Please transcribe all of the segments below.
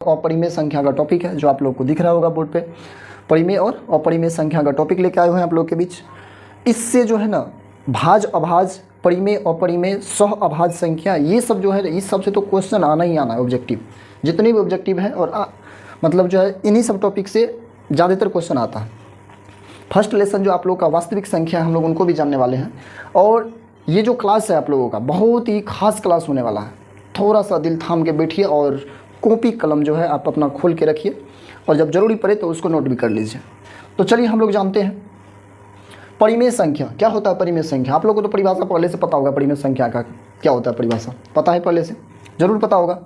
अपरिमेय संख्या का टॉपिक है जो आप लोग को दिख रहा होगा बोर्ड पे। परिमेय और अपरिमेय संख्या का टॉपिक लेके आए हुए हैं आप लोग के बीच। इससे जो है ना भाज अभाज, परिमेय अपरिमेय, सह अभाज संख्या, ये सब जो है इस सब से तो क्वेश्चन आना ही आना है। ऑब्जेक्टिव जितनी भी ऑब्जेक्टिव है और मतलब जो है इन्हीं सब टॉपिक से ज़्यादातर क्वेश्चन आता है। फर्स्ट लेसन जो आप लोग का वास्तविक संख्या, हम लोग उनको भी जानने वाले हैं। और ये जो क्लास है आप लोगों का बहुत ही खास क्लास होने वाला है। थोड़ा सा दिल थाम के बैठिए और कॉपी कलम जो है आप अपना खोल के रखिए और जब ज़रूरी पड़े तो उसको नोट भी कर लीजिए। तो चलिए हम लोग जानते हैं परिमेय संख्या क्या होता है। परिमेय संख्या आप लोगों को तो परिभाषा पहले से पता होगा। परिमेय संख्या का क्या होता है परिभाषा पता है, पहले से ज़रूर पता होगा।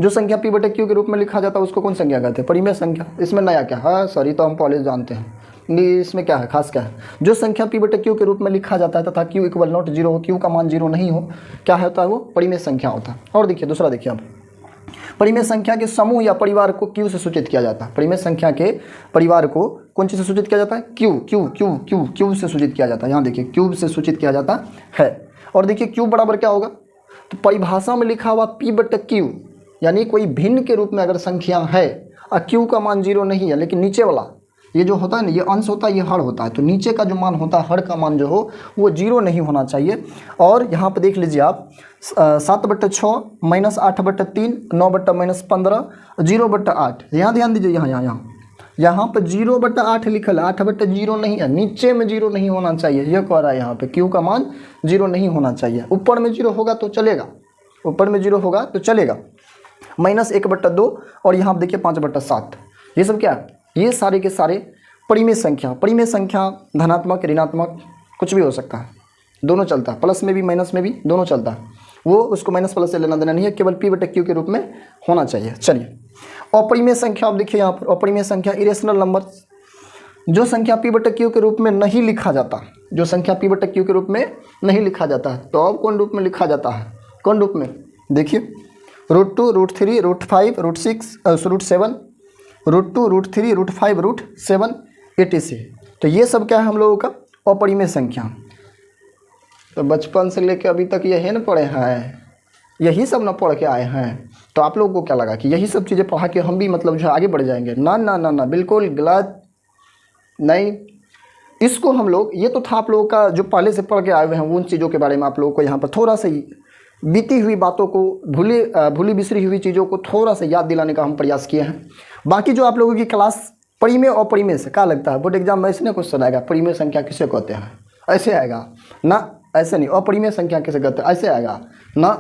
जो संख्या पी बटे क्यू के रूप में लिखा जाता है उसको कौन संख्या कहते हैं? परिमेय संख्या। इसमें नया क्या है? सॉरी, तो हम पहले जानते हैं। इसमें क्या है खास, क्या है? जो संख्या पी बटे क्यू के रूप में लिखा जाता है तथा क्यू इक्वल नॉट जीरो हो, क्यू का मान जीरो नहीं हो, क्या होता है? वो परिमेय संख्या होता है। और देखिए दूसरा, देखिए अब परिमेय संख्या के समूह या परिवार को क्यू से सूचित किया जाता है। परिमेय संख्या के परिवार को कौन चीज से सूचित किया जाता है? Q. Q Q Q Q से सूचित किया जाता है। यहाँ देखिए क्यूब से सूचित किया जाता है। और देखिए क्यूब बराबर क्या होगा? तो परिभाषा में लिखा हुआ पी बटे क्यू, यानी कोई भिन्न के रूप में अगर संख्या है और क्यू का मान जीरो नहीं है, लेकिन नीचे वाला ये जो होता है ना, ये अंश होता है, ये हर होता है, तो नीचे का जो मान होता है, हर का मान जो हो वो जीरो नहीं होना चाहिए। और यहाँ पे देख लीजिए आप 7/6 माइनस 8/3 9/-15 0/8। यहाँ ध्यान दीजिए, यहाँ पे 0/8 लिखल है, 8/0 नहीं है, नीचे में जीरो नहीं होना चाहिए। ये कह रहा है यहाँ पे क्यू का मान जीरो नहीं होना चाहिए। ऊपर में जीरो होगा तो चलेगा, ऊपर में जीरो होगा तो चलेगा। -1/2 और यहाँ पे देखिए 5/7। ये सब क्या है? ये सारे के सारे परिमेय संख्या। परिमेय संख्या धनात्मक ऋणात्मक कुछ भी हो सकता है, दोनों चलता है, प्लस में भी माइनस में भी दोनों चलता है। वो उसको माइनस प्लस से लेना देना नहीं है, केवल पी बटे क्यू के रूप में होना चाहिए। चलिए अपरिमेय संख्या आप देखिए यहाँ पर, अपरिमेय संख्या इरेशनल नंबर, जो संख्या पी बटे क्यू के रूप में नहीं लिखा जाता, जो संख्या पी बटे क्यू के रूप में नहीं लिखा जाता है, तो अब कौन रूप में लिखा जाता है? कौन रूप में? देखिए √2 √3 √5 √6 √7 √2 √3 √5 √7 etc। तो ये सब क्या है हम लोगों का? अपरिमेय संख्या। तो बचपन से लेकर अभी तक यही न पढ़े हैं, यही सब न पढ़ के आए हैं। तो आप लोगों को क्या लगा कि यही सब चीज़ें पढ़ा के हम भी मतलब जो है आगे बढ़ जाएंगे? ना ना ना ना, बिल्कुल गलत नहीं। इसको हम लोग, ये तो था आप लोगों का जो पहले से पढ़ के आए हुए हैं, उन चीज़ों के बारे में आप लोगों को यहाँ पर थोड़ा सा ही बीती हुई बातों को, भूली बिसरी हुई चीज़ों को थोड़ा सा याद दिलाने का हम प्रयास किए हैं। बाकी जो आप लोगों की क्लास परिमेय और अपरिमेय से क्या लगता है? बोर्ड एग्जाम में ऐसे ना क्वेश्चन आएगा, परिमेय संख्या किसे कहते हैं, ऐसे आएगा ना, ऐसे नहीं। अपरिमेय संख्या किसे कहते हैं, ऐसे आएगा ना।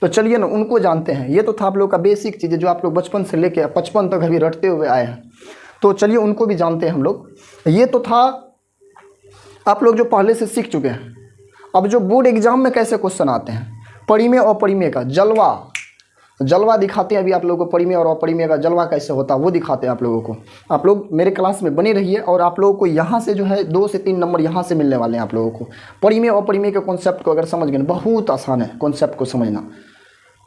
तो चलिए ना उनको जानते हैं। ये तो था आप लोग का बेसिक चीज़ें जो आप लोग बचपन से लेके 55 तक अभी रटते हुए आए हैं। तो चलिए उनको भी जानते हैं हम लोग। ये तो था आप लोग जो पहले से सीख चुके हैं। अब जो बोर्ड एग्जाम में कैसे क्वेश्चन आते हैं, परिमेय और अपरिमेय का जलवा दिखाते हैं। अभी आप लोगों को परिमेय और अपरिमेय का जलवा कैसे होता है वो दिखाते हैं आप लोगों को। आप लोग मेरे क्लास में बने रहिए और आप लोगों को यहाँ से जो है 2 से 3 नंबर यहाँ से मिलने वाले हैं आप लोगों को। परिमेय और अपरिमेय के कॉन्सेप्ट को अगर समझ गए, बहुत आसान है कॉन्सेप्ट को समझना।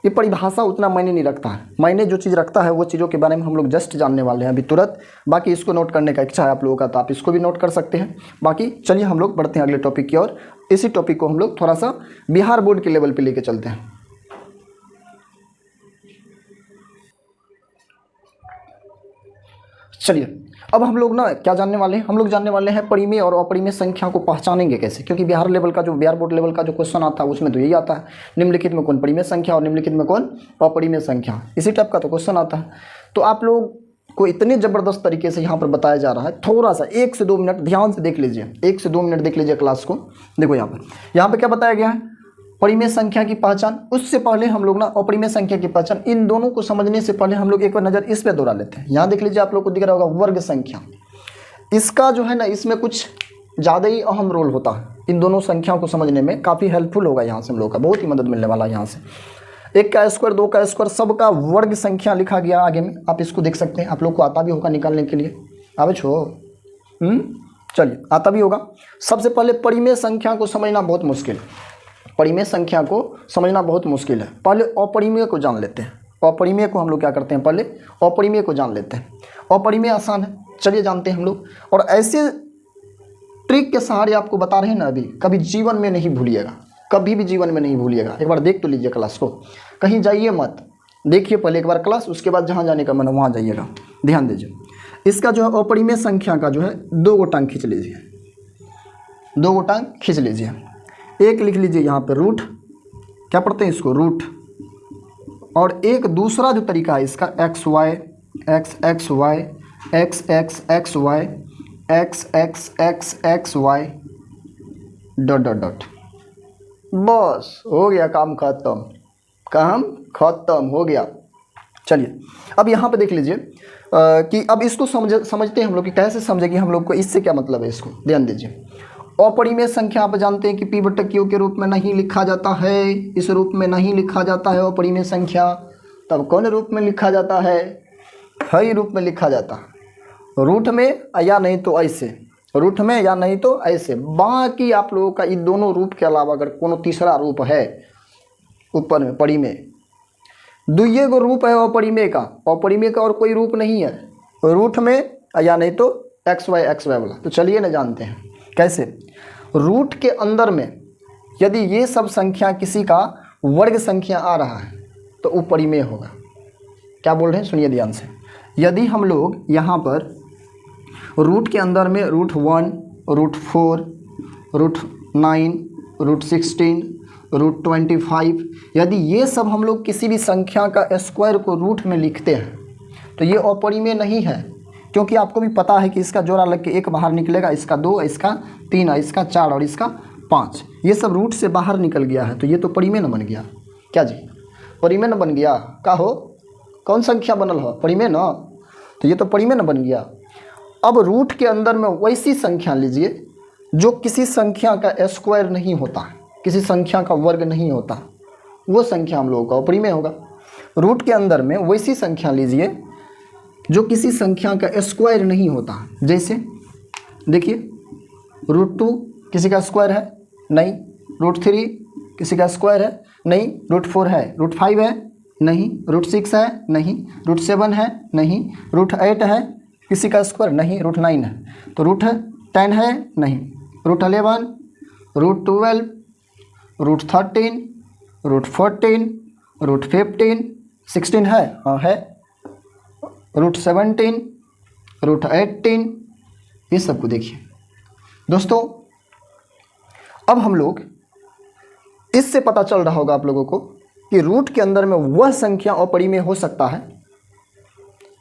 ये परिभाषा उतना मायने नहीं रखता है, मायने जो चीज़ रखता है वो चीज़ों के बारे में हम लोग जस्ट जानने वाले हैं अभी तुरंत। बाकी इसको नोट करने का इच्छा है आप लोगों का तो आप इसको भी नोट कर सकते हैं। बाकी चलिए हम लोग बढ़ते हैं अगले टॉपिक की ओर। इसी टॉपिक को हम लोग थोड़ा सा बिहार बोर्ड के लेवल पे लेके चलते हैं। चलिए अब हम लोग ना क्या जानने वाले हैं? हम लोग जानने वाले हैं परिमेय और अपरिमेय संख्या को पहचानेंगे कैसे, क्योंकि बिहार बोर्ड लेवल का जो क्वेश्चन आता है उसमें तो यही आता है, निम्नलिखित में कौन परिमेय संख्या और निम्नलिखित में कौन अपरिमेय संख्या, इसी टाइप का तो क्वेश्चन आता है। तो आप लोग को इतने ज़बरदस्त तरीके से यहाँ पर बताया जा रहा है, थोड़ा सा 1 से 2 मिनट ध्यान से देख लीजिए, 1 से 2 मिनट देख लीजिए क्लास को। देखो यहाँ पर क्या बताया गया है? परिमेय संख्या की पहचान। उससे पहले हम लोग ना अपरिमेय संख्या की पहचान, इन दोनों को समझने से पहले हम लोग एक बार नज़र इस पे दौड़ा लेते हैं। यहाँ देख लीजिए, आप लोग को दिख रहा होगा वर्ग संख्या। इसका जो है ना इसमें कुछ ज़्यादा ही अहम रोल होता है। इन दोनों संख्याओं को समझने में काफ़ी हेल्पफुल होगा, यहाँ से हम लोग का बहुत ही मदद मिलने वाला है। यहाँ से 1 का स्क्वायर 2 का स्क्वायर सबका वर्ग संख्या लिखा गया आगे में, आप इसको देख सकते हैं। आप लोग को आता भी होगा निकालने के लिए, आवे छो चलिए आता भी होगा। सबसे पहले परिमेय संख्या को समझना बहुत मुश्किल है, परिमेय संख्या को समझना बहुत मुश्किल है। पहले अपरिमेय को जान लेते हैं। अपरिमेय को हम लोग क्या करते हैं, पहले अपरिमेय को जान लेते हैं। अपरिमेय आसान है, चलिए जानते हैं हम लोग। और ऐसे ट्रिक के सहारे आपको बता रहे हैं ना, अभी कभी जीवन में नहीं भूलिएगा, कभी भी जीवन में नहीं भूलिएगा। एक बार देख तो लीजिए क्लास को, कहीं जाइए मत, देखिए पहले एक बार क्लास, उसके बाद जहाँ जाने का मन वहाँ जाइएगा। ध्यान दीजिए, इसका जो है अपरिमेय संख्या का जो है 2 गो टांग खींच लीजिए, 2 गो टांग खींच लीजिए। एक लिख लीजिए यहाँ पर रूट, क्या पढ़ते हैं इसको, रूट। और एक दूसरा जो तरीका है इसका x y x x y x x x y x x x x y dot dot dot. बस हो गया, काम खत्म, काम खत्म हो गया। चलिए अब यहाँ पे देख लीजिए कि अब इसको समझते हैं हम लोग कि कैसे समझे कि हम लोग को इससे क्या मतलब है। इसको ध्यान दीजिए, अपरिमेय संख्या आप जानते हैं कि पी बटा क्यू के रूप में नहीं लिखा जाता है, इस रूप में नहीं लिखा जाता है अपरिमेय संख्या। तब कौन रूप में लिखा जाता है? हई रूप में लिखा जाता है, रूट में या नहीं तो ऐसे, रूट में या नहीं तो ऐसे। बाकी आप लोगों का इन दोनों रूप के अलावा अगर कोनो तीसरा रूप है ऊपर में परिमेय, दुइये गो रूप है अपरिमेय का, अपरिमेय का और कोई रूप नहीं है, रूट में या नहीं तो एक्स वाई वाला। तो चलिए ना जानते हैं कैसे। रूट के अंदर में यदि ये सब संख्या किसी का वर्ग संख्या आ रहा है तो वो परिमेय होगा। क्या बोल रहे हैं, सुनिए ध्यान से। यदि हम लोग यहाँ पर रूट के अंदर में root 1, root 4, root 9, root 16, root 25, यदि ये सब हम लोग किसी भी संख्या का स्क्वायर को रूट में लिखते हैं तो ये अपरिमेय नहीं है, क्योंकि आपको भी पता है कि इसका जोड़ा लग के 1 बाहर निकलेगा, इसका 2, इसका 3, इसका 4 और इसका 5। ये सब रूट से बाहर निकल गया है, तो ये तो परिमेय न बन गया। क्या जी, परिमेय न बन गया? का हो, कौन संख्या बनल हो, परिमेय न, तो ये तो परिमेय न बन गया। अब रूट के अंदर में वैसी संख्या लीजिए जो किसी संख्या का स्क्वायर नहीं होता, किसी संख्या का वर्ग नहीं होता, वो संख्या हम लोगों का अपरिमेय होगा। रूट के अंदर में वैसी संख्या लीजिए जो किसी संख्या का स्क्वायर नहीं होता। जैसे देखिए, रूट 2 किसी का स्क्वायर है नहीं, रूट 3 किसी का स्क्वायर है नहीं, रूट 4 है, रूट 5 है नहीं, रूट 6 है नहीं, रूट 7 है नहीं, रूट 8 है किसी का स्क्वायर नहीं, रूट 9 है, तो रूट 10 है नहीं, root 11, root 12, root 13, root 14, root 15, 16 है, हाँ है, रूट 17, रूट 18, ये सब को देखिए दोस्तों। अब हम लोग इससे पता चल रहा होगा आप लोगों को कि रूट के अंदर में वह संख्या अपरिमेय हो सकता है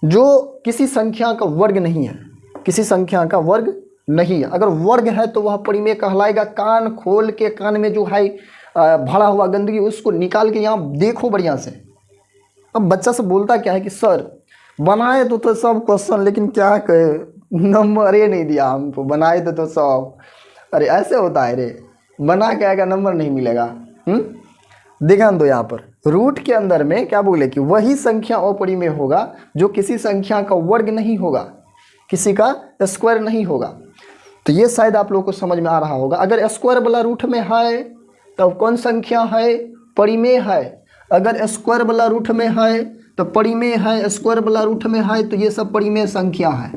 जो किसी संख्या का वर्ग नहीं है, किसी संख्या का वर्ग नहीं है। अगर वर्ग है तो वह परिमेय कहलाएगा। कान खोल के, कान में जो है भरा हुआ गंदगी उसको निकाल के यहाँ देखो बढ़िया से। अब बच्चा सब बोलता क्या है कि सर बनाए तो सब क्वेश्चन, लेकिन क्या कहे नंबर ये नहीं दिया हमको, बनाए तो सब। अरे ऐसे होता है रे, बना के आएगा नंबर नहीं मिलेगा। ध्यान दो, यहाँ पर रूट के अंदर में क्या बोले कि वही संख्या अपरिमेय होगा जो किसी संख्या का वर्ग नहीं होगा, किसी का स्क्वायर नहीं होगा। तो ये शायद आप लोगों को समझ में आ रहा होगा। अगर स्क्वायर वाला रूट में है तब कौन संख्या है? परिमेय है। अगर स्क्वायर वाला रूट में है तो परिमेय है, स्क्वायर वाला रूट में है तो ये सब परिमेय संख्या है,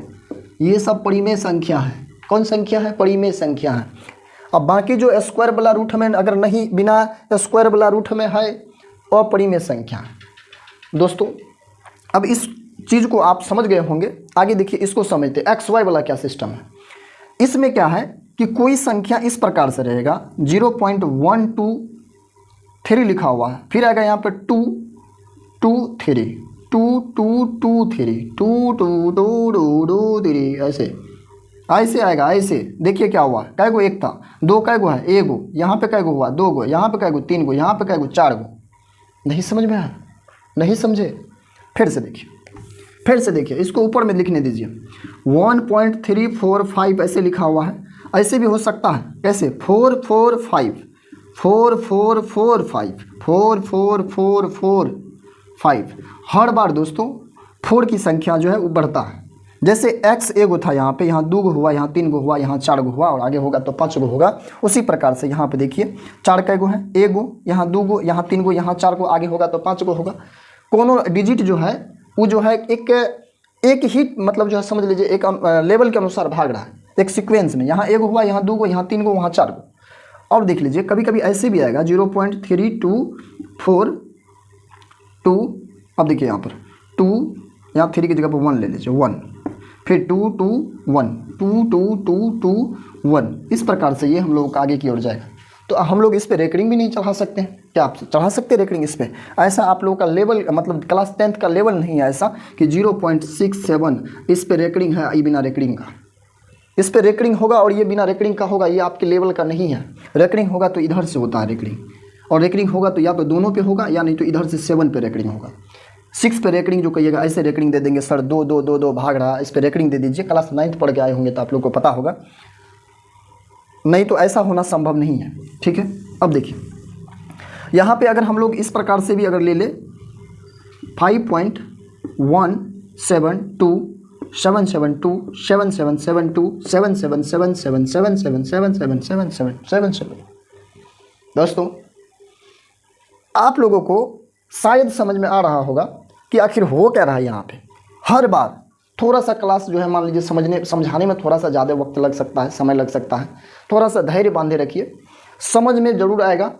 ये सब परिमेय संख्या है। कौन संख्या है? परिमेय संख्या है। अब बाकी जो स्क्वायर वाला रूट में अगर नहीं, बिना स्क्वायर वाला रूट में है, अपरिमेय संख्या है। दोस्तों अब इस चीज़ को आप समझ गए होंगे। आगे देखिए, इसको समझते एक्स वाई वाला क्या सिस्टम है। इसमें क्या है कि कोई संख्या इस प्रकार से रहेगा, 0.123 लिखा हुआ है, फिर आएगा यहाँ पर 2 2 3 2 2 2 3 2 2 2 2 2 3 ऐसे ऐसे आएगा। ऐसे देखिए क्या हुआ, कै गो एक था, 2 कै गो है, 1 गो, यहाँ पे कै गो हुआ, 2 गो, यहाँ पे कै गो, 3 गो, यहाँ पे कै गो, 4 गो। नहीं समझ में आया? नहीं समझे? फिर से देखिए, फिर से देखिए, इसको ऊपर में लिखने दीजिए। 1.345 ऐसे लिखा हुआ है। ऐसे भी हो सकता है, कैसे? 4 4 5 4 4 4 5 4 4 4 4 5। हर बार दोस्तों 4 की संख्या जो है वो बढ़ता है। जैसे x एगो था यहाँ पे, यहाँ 2 गो हुआ, यहाँ 3 गो हुआ, यहाँ 4 गो हुआ और आगे होगा तो 5 गो होगा। उसी प्रकार से यहाँ पे देखिए 4 कै गो है, 1 गो, यहाँ 2 गो, यहाँ 3 गो, यहाँ 4 गो, आगे होगा तो 5 गो होगा। कोनो डिजिट जो है वो जो है एक ही मतलब जो है समझ लीजिए एक लेवल के अनुसार भाग रहा है, एक सीक्वेंस में। यहाँ 1 गो हुआ, यहाँ 2 गो, यहाँ 3 गो, वहाँ 4 गो। और देख लीजिए कभी कभी ऐसे भी आएगा 0.3242 अब देखिए यहाँ पर 2, यहाँ 3 की जगह पर 1 ले लीजिए, 1, फिर 2 2 1, 2 2 2 2 1। इस प्रकार से ये हम लोग आगे की ओर जाएगा। तो हम लोग इस पे रेकरिंग भी नहीं चढ़ा सकते हैं। क्या आप चढ़ा सकते हैं रेकरिंग इस पे? ऐसा आप लोगों का लेवल, मतलब क्लास 10th का लेवल नहीं है ऐसा कि 0.67 इस पे रेकरिंग है, ये बिना रेकरिंग का। इस पे रेकरिंग होगा और ये बिना रेकरिंग का होगा, ये आपके लेवल का नहीं है। रेकरिंग होगा तो इधर से होता है रेकरिंग, और रेकरिंग होगा तो या तो दोनों पे होगा या नहीं तो इधर से 7 पे रेकरिंग होगा। 6 पे रेकरिंग जो कहिएगा ऐसे रेकरिंग दे देंगे, सर 2 2 2 2 भाग रहा, इस पे रेकरिंग दे दीजिए। क्लास 9th पढ़ के आए होंगे तो आप लोग को पता होगा, नहीं तो ऐसा होना संभव नहीं है। ठीक है, अब देखिए यहाँ पे अगर हम लोग इस प्रकार से भी अगर ले ले 5.172 772 7772 777777777777। दोस्तों आप लोगों को शायद समझ में आ रहा होगा कि आखिर हो क्या रहा है यहाँ पे। हर बार थोड़ा सा क्लास जो है मान लीजिए समझाने में थोड़ा सा ज़्यादा वक्त लग सकता है, समय लग सकता है। थोड़ा सा धैर्य बांधे रखिए, समझ में ज़रूर आएगा।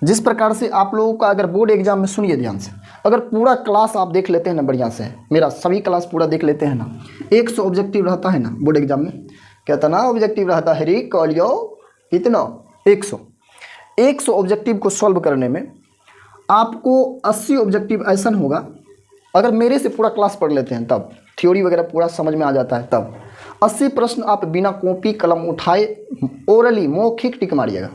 जिस प्रकार से आप लोगों का अगर बोर्ड एग्जाम में, सुनिए ध्यान से, अगर पूरा क्लास आप देख लेते हैं ना बढ़िया से, मेरा सभी क्लास पूरा देख लेते हैं ना, 100 ऑब्जेक्टिव रहता है ना बोर्ड एग्जाम में। कितना ऑब्जेक्टिव रहता है रे कॉलियो? कितना? 100 ऑब्जेक्टिव को सॉल्व करने में आपको 80 ऑब्जेक्टिव ऐसा होगा। अगर मेरे से पूरा क्लास पढ़ लेते हैं तब थ्योरी वगैरह पूरा समझ में आ जाता है, तब 80 प्रश्न आप बिना कॉपी कलम उठाए ओरली मौखिक टिक मारिएगा।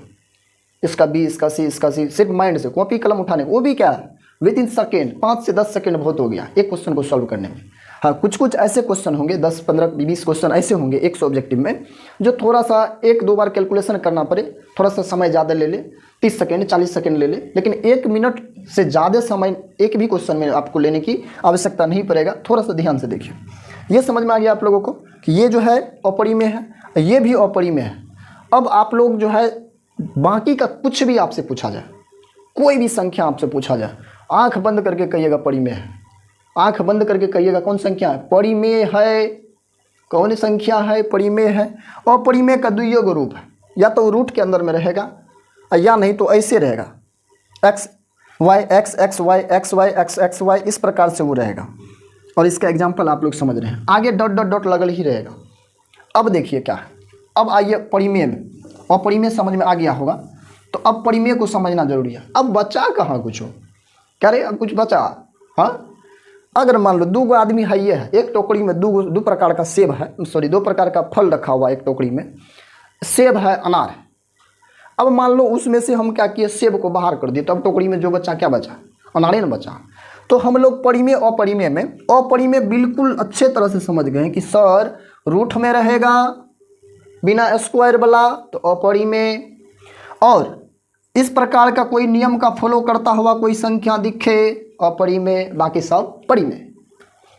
इसका बी, इसका सी, इसका सी, सिर्फ माइंड से, कॉपी कलम उठाने, वो भी क्या है विद इन सेकेंड, 5 से 10 सेकेंड बहुत हो गया एक क्वेश्चन को सॉल्व करने में। हाँ, कुछ ऐसे क्वेश्चन होंगे, 10 15 20 क्वेश्चन ऐसे होंगे 100 ऑब्जेक्टिव में, जो थोड़ा सा 1-2 बार कैलकुलेशन करना पड़े, थोड़ा सा समय ज़्यादा ले ले, 30 सेकेंड 40 सेकेंड ले ले, लेकिन 1 मिनट से ज़्यादा समय एक भी क्वेश्चन में आपको लेने की आवश्यकता नहीं पड़ेगा। थोड़ा सा ध्यान से देखिए, ये समझ में आ गया आप लोगों को कि ये जो है अपरिमेय है, ये भी अपरिमेय है। अब आप लोग जो है बाकी का कुछ भी आपसे पूछा जाए, कोई भी संख्या आपसे पूछा जाए, आंख बंद करके कहिएगा परिमेय है। आंख बंद करके कहिएगा कौन संख्या है? परिमेय है। कौन संख्या है? परिमेय है। अपरिमेय का दुइयो गो रूप है, या तो रूट के अंदर में रहेगा या नहीं तो ऐसे रहेगा, x y x x y x y x x y, इस प्रकार से वो रहेगा। और इसका एग्जाम्पल आप लोग समझ रहे हैं, आगे डॉट डॉट डॉट लगल ही रहेगा। अब देखिए क्या है, अब आइए परिमेय में। अपरिमेय समझ में आ गया होगा, तो अब परिमेय को समझना जरूरी है। अब बचा कहाँ कुछ हो, क्या रे अब कुछ बचा? हाँ, अगर मान लो 2 आदमी है, ये है एक टोकरी में 2 प्रकार का सेब है, सॉरी 2 प्रकार का फल रखा हुआ है एक टोकरी में, सेब है, अनार है। अब मान लो उसमें से हम क्या किए, सेब को बाहर कर दिए, तो अब टोकरी में जो बचा क्या बचा? अनार न बचा। तो हम लोग परिमेय अपरिमेय में, अपरिमेय बिल्कुल अच्छे तरह से समझ गए कि सर रूट में रहेगा बिना स्क्वायर वाला तो अपरिमेय, और इस प्रकार का कोई नियम का फॉलो करता हुआ कोई संख्या दिखे अपरिमेय, बाकी सब परिमेय,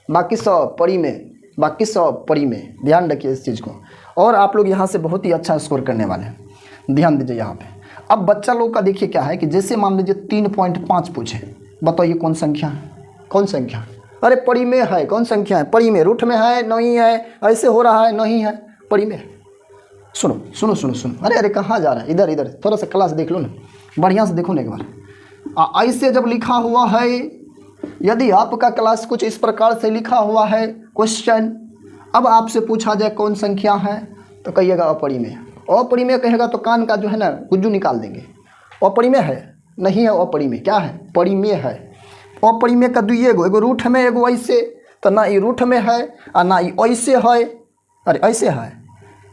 बाकी सब परिमेय, बाकी सब परिमेय। ध्यान रखिए इस चीज़ को, और आप लोग यहाँ से बहुत ही अच्छा स्कोर करने वाले हैं, ध्यान दीजिए यहाँ पे। अब बच्चा लोग का देखिए क्या है कि जैसे मान लीजिए 3.5 पूछे, बताइए कौन संख्या है? कौन संख्या? अरे परिमेय है। कौन संख्या है? परिमेय। रूट में है? नहीं है। ऐसे हो रहा है? नहीं है, परिमेय। सुनो सुनो सुनो सुनो, अरे अरे कहाँ जा रहा है? इधर इधर थोड़ा सा क्लास देख लो ना, बढ़िया से देखो ना एक बार। ऐसे जब लिखा हुआ है, यदि आपका क्लास कुछ इस प्रकार से लिखा हुआ है क्वेश्चन, अब आपसे पूछा जाए कौन संख्या है, तो कहिएगा अपरिमेय। अपरिमेय कहेगा तो कान का जो है ना गुज्जू निकाल देंगे। अपरिमेय है? नहीं है अपरिमेय। क्या है? परिमेय है। अपरिमेय का दुइये गो, एगो रूट में एगो ऐसे, तो ना ये रूट में है और ना ये ऐसे है। अरे ऐसे है,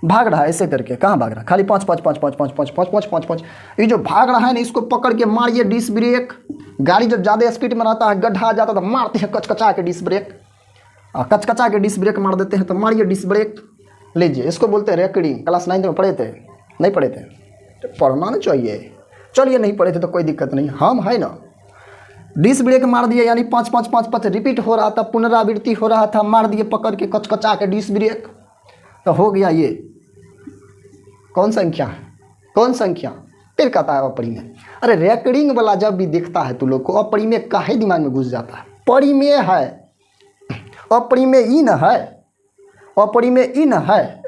भाग रहा है ऐसे करके, कहाँ भाग रहा है? खाली 5 5 5 5 5 5 5 5 5 5। ये जो भाग रहा है ना, इसको पकड़ के मारिए डिस्क ब्रेक। गाड़ी जब ज़्यादा स्पीड में रहता है, गड्ढा आ जाता है तो मारते हैं कचकचा के डिस्क ब्रेक, कचकचा के डिस्क ब्रेक मार देते हैं, तो मारिए डिस्क ब्रेक। लीजिए, इसको बोलते हैं रेकरिंग। क्लास 9th में पढ़े थे? नहीं पढ़े थे? तो पढ़ना ना चाहिए। चलिए नहीं पढ़े थे तो कोई दिक्कत नहीं, हम है ना। डिस्क ब्रेक मार दिए, यानी 5 5 5 5 रिपीट हो रहा था, पुनरावृत्ति हो रहा था, मार दिए पकड़ के कचकचा के डिस्क ब्रेक, तो हो गया ये। कौन संख्या है? कौन संख्या? फिर कहता है अपरिमेय। अरे रेकरिंग वाला जब भी दिखता है तो लोग को अपरिमेय काहे दिमाग में घुस जाता है? परिमेय है, अपरिमेय ई न है, अपरिमेय ई न है।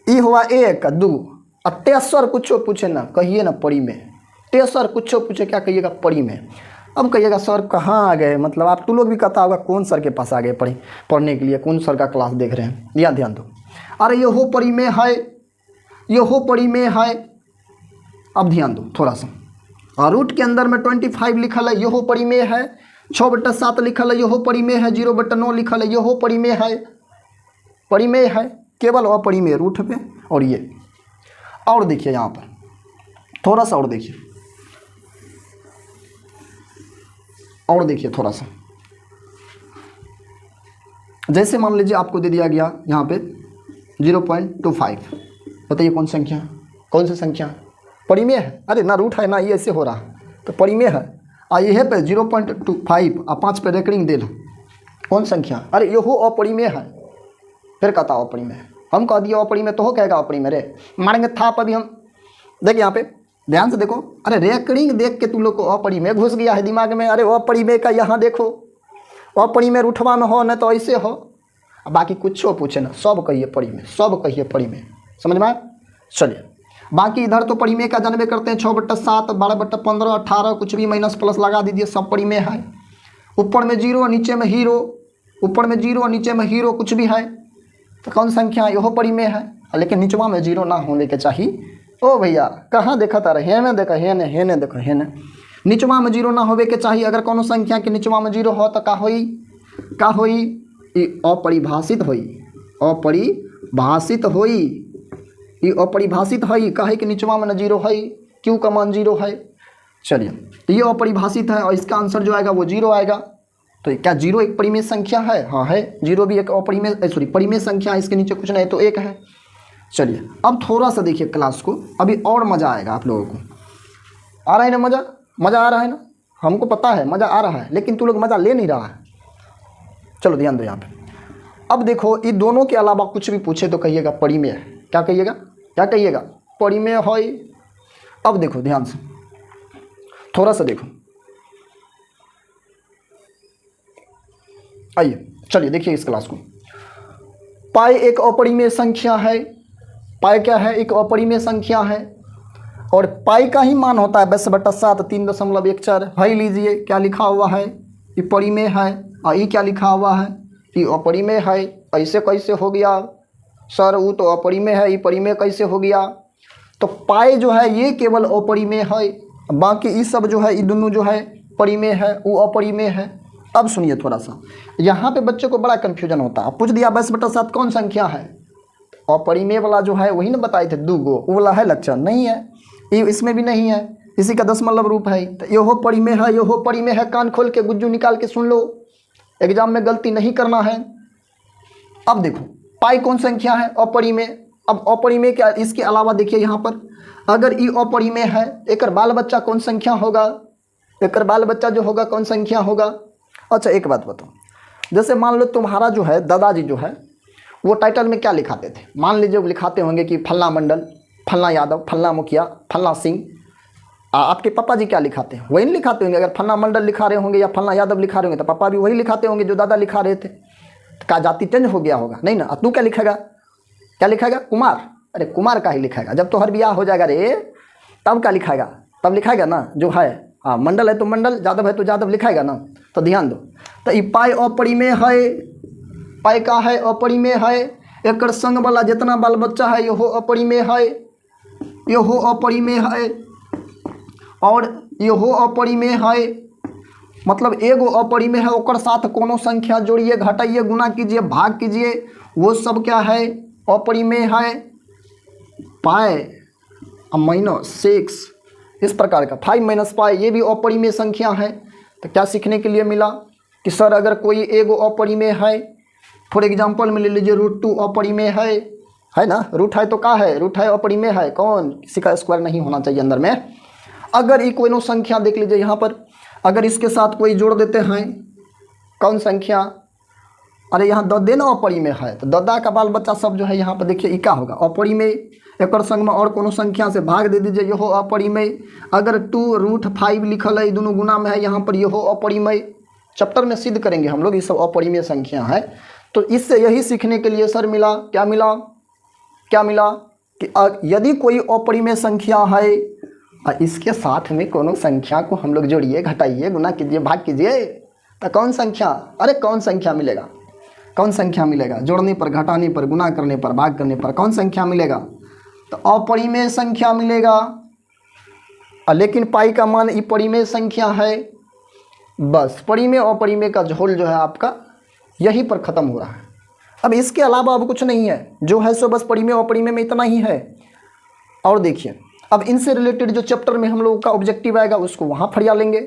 ई हुआ 1 2 और तेसर कुछ पूछे ना, कहिए ना परिमेय। तेसर कुछ पूछे क्या कहिएगा? परिमेय। अब कहिएगा सर कहाँ आ गए, मतलब आप तो लोग भी कहता होगा कौन सर के पास आ गए पढ़ने के लिए, कौन सर का क्लास देख रहे हैं। ध्यान दो, अरे ये हो परी में है, ये हो परी में है। अब ध्यान दो थोड़ा सा, रूट के अंदर में 25 लिखल है, ये हो परी में है। 6/7 लिखल है, ये हो परी में है। 0/9 लिखल है, ये हो परी में है। परी में है केवल अपरी में रूट पे। और ये और देखिए यहाँ पर थोड़ा सा और देखिए, और देखिए थोड़ा सा, जैसे मान लीजिए आपको दे दिया गया यहाँ पे 0.25, बताइए कौन संख्या है, कौन सी संख्या है, परिमेय है। अरे ना रूट है ना ये ऐसे हो रहा, तो परिमेय है। ये पे 0.25 और 5 पे रेकरिंग दे लो, कौन संख्या, अरे ये हो अपरिमेय है। फिर कहता अपरिमेय है, हम कह दिए अपरिमेय तो हो कहेगा अपरिमेय, रे मारेंगे था। अभी हम देखिए यहाँ पे ध्यान से देखो, अरे रेकरिंग देख के तुम लोग को अपरिमेय घुस गया है दिमाग में। अरे अपरिमेय का यहाँ देखो, अपरिमेय रूठवा में हो न तो ऐसे हो, बाकी कुछ पूछे ना, सब कहिए परिमेय, सब कहिए परिमेय, समझ में आया। चलिए बाकी इधर तो परिमेय का जानबे करते हैं, 6/7, 12/15, 18 कुछ भी माइनस प्लस लगा दीजिए, सब परिमेय है। ऊपर में 0 नीचे में हीरो, ऊपर में 0 नीचे में हीरो कुछ भी है, तो कौन संख्या है, यह परिमेय है। लेकिन निचवा में 0 ना होने के चाहिए। ओ भैया कहाँ देखा तारा, हेने देखो, हेने देखो, हेने निचवा में 0 ना होवे के चाहिए। अगर कोनो संख्या के निचवा में 0 हो तो का होई, अपरिभाषित होई, अपरिभाषित होई, ये अपरिभाषित है। कहे कि निचवा में 0 है, क्यू का मान 0 है। चलिए तो ये अपरिभाषित है और इसका आंसर जो आएगा वो 0 आएगा। तो क्या 0 एक परिमेय संख्या है? हाँ है, 0 भी एक अपरिमेय परिमेय संख्या है, इसके नीचे कुछ नहीं तो 1 है। चलिए अब थोड़ा सा देखिए क्लास को, अभी और मज़ा आएगा आप लोगों को। आ रहा है ना मज़ा आ रहा है ना, हमको पता है मज़ा आ रहा है, लेकिन तू लोग मज़ा ले नहीं रहा है। चलो ध्यान दो यहाँ पे, अब देखो इन दोनों के अलावा कुछ भी पूछे तो कहिएगा परिमेय है। क्या कहिएगा, परिमेय है। अब देखो ध्यान से थोड़ा सा देखो, आइए चलिए देखिए इस क्लास को। पाई एक अपरिमेय संख्या है, पाई क्या है, एक अपरिमेय संख्या है, और पाई का ही मान होता है 10/7 3.14 है। लीजिए क्या लिखा हुआ है, ये परिमेय है, और ये क्या लिखा हुआ है, ये अपरिमेय है। ऐसे कैसे हो गया सर, वो तो अपरिमेय है, ये परिमेय कैसे हो गया। तो पाई जो है ये केवल अपरिमेय है, बाकी ये सब जो है ये दोनों जो है परिमेय है, वो अपरिमेय है। अब सुनिए थोड़ा सा, यहाँ पे बच्चे को बड़ा कन्फ्यूजन होता है। पूछ दिया 10/7 कौन संख्या है, अपरिमेय वाला जो है वही ना बताए थे, 2 गो वो वाला है लक्षण नहीं है, ये इसमें भी नहीं है, इसी का दशमलव रूप है। तो ये हो परिमेय है, ये हो परिमेय है। कान खोल के गुज्जू निकाल के सुन लो, एग्जाम में गलती नहीं करना है। अब देखो पाई कौन संख्या है, अपरिमेय। अब अपरिमेय क्या, इसके अलावा देखिए यहाँ पर अगर ये अपरिमेय है, एक बाल बच्चा कौन संख्या होगा, एक बाल बच्चा जो होगा कौन संख्या होगा। अच्छा एक बात बताओ, जैसे मान लो तुम्हारा जो है दादाजी जो है वो टाइटल में क्या लिखाते थे, मान लीजिए लिखाते होंगे कि फल्ला मंडल, फल्ला यादव, फल्ला मुखिया, फल्ला सिंह। आपके पापा जी क्या लिखाते हैं, वही नहीं लिखाते होंगे। अगर फल्ला मंडल लिखा रहे होंगे या फल्ला यादव लिखा रहे होंगे तो पापा भी वही लिखाते होंगे जो दादा लिखा रहे थे। का जाति चेंज हो गया होगा नहीं ना। तू क्या लिखेगा, कुमार। अरे कुमार का ही लिखाएगा, जब तो हर ब्याह हो जाएगा रे तब क्या लिखाएगा, तब लिखाएगा ना जो है। हाँ मंडल है तो मंडल, यादव है तो यादव लिखाएगा ना। तो ध्यान दो, तो ये पाई अपरिमेय है, पाई का है अपरिमेय है। एक संग वाला जितना बाल बच्चा है यो अपरिमेय है, यो अपरिमेय है, और यो अपरिमेय है। मतलब एगो अपरिमेय है, ओकर साथ कोनो संख्या जोड़िए, घटाइए, गुना कीजिए, भाग कीजिए, वो सब क्या है, अपरिमेय है। पाई -6 इस प्रकार का 5 - पाई ये भी अपरिमेय संख्या है। तो क्या सीखने के लिए मिला कि सर अगर कोई एगो अपरिमेय है, फॉर एग्जांपल में ले लीजिए √2 अपरिमेय है ना, रूट है तो क्या है, रूट है अपरिमेय है, कौन, किसी का स्क्वायर नहीं होना चाहिए अंदर में। अगर ये कोई संख्या देख लीजिए यहाँ पर, अगर इसके साथ कोई जोड़ देते हैं कौन संख्या, अरे यहाँ ददे ना अपरिमेय है, तो ददा का बाल बच्चा सब जो है यहाँ पर देखिए क्या होगा, अपरिमेय। एक संग में और कोनो संख्या से भाग दे दीजिए, यहो अपरिमेय। अगर 2√5 लिखल है, दोनों गुना में है, यहाँ पर यहो अपरिमेय। चैप्टर में सिद्ध करेंगे हम लोग, ये सब अपरिमेय संख्या है। तो इससे यही सीखने के लिए सर मिला, क्या मिला कि यदि कोई अपरिमेय संख्या है और इसके साथ में कोनो संख्या को हम लोग जोड़िए, घटाइए, गुना कीजिए, भाग कीजिए, तो कौन संख्या, अरे कौन संख्या मिलेगा, कौन संख्या मिलेगा? जोड़ने पर, घटाने पर, गुना करने पर, भाग करने पर कौन संख्या मिलेगा? तो अपरिमेय संख्या मिलेगा। लेकिन पाई का मान ये परिमेय संख्या है। बस परिमेय और अपरिमेय का झोल जो है आपका यहीं पर ख़त्म हो रहा है। अब इसके अलावा अब कुछ नहीं है, जो है सो बस परिमेय और अपरिमेय में इतना ही है। और देखिए अब इनसे रिलेटेड जो चैप्टर में हम लोगों का ऑब्जेक्टिव आएगा उसको वहाँ फरिया लेंगे।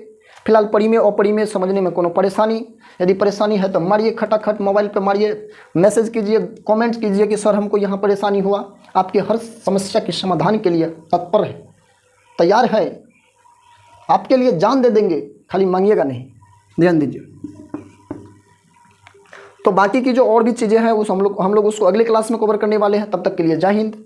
फिलहाल परिमेय और अपरिमेय समझने में कोनो परेशानी, यदि परेशानी है तो मारिए, खटाखट मोबाइल पे मारिए, मैसेज कीजिए, कमेंट कीजिए कि सर हमको यहाँ परेशानी हुआ। आपके हर समस्या के समाधान के लिए तत्पर है, तैयार है, आपके लिए जान दे देंगे, खाली मांगिएगा नहीं, ध्यान दीजिए। तो बाकी की जो और भी चीज़ें हैं उस हम लोग उसको अगले क्लास में कवर करने वाले हैं। तब तक के लिए जय हिंद।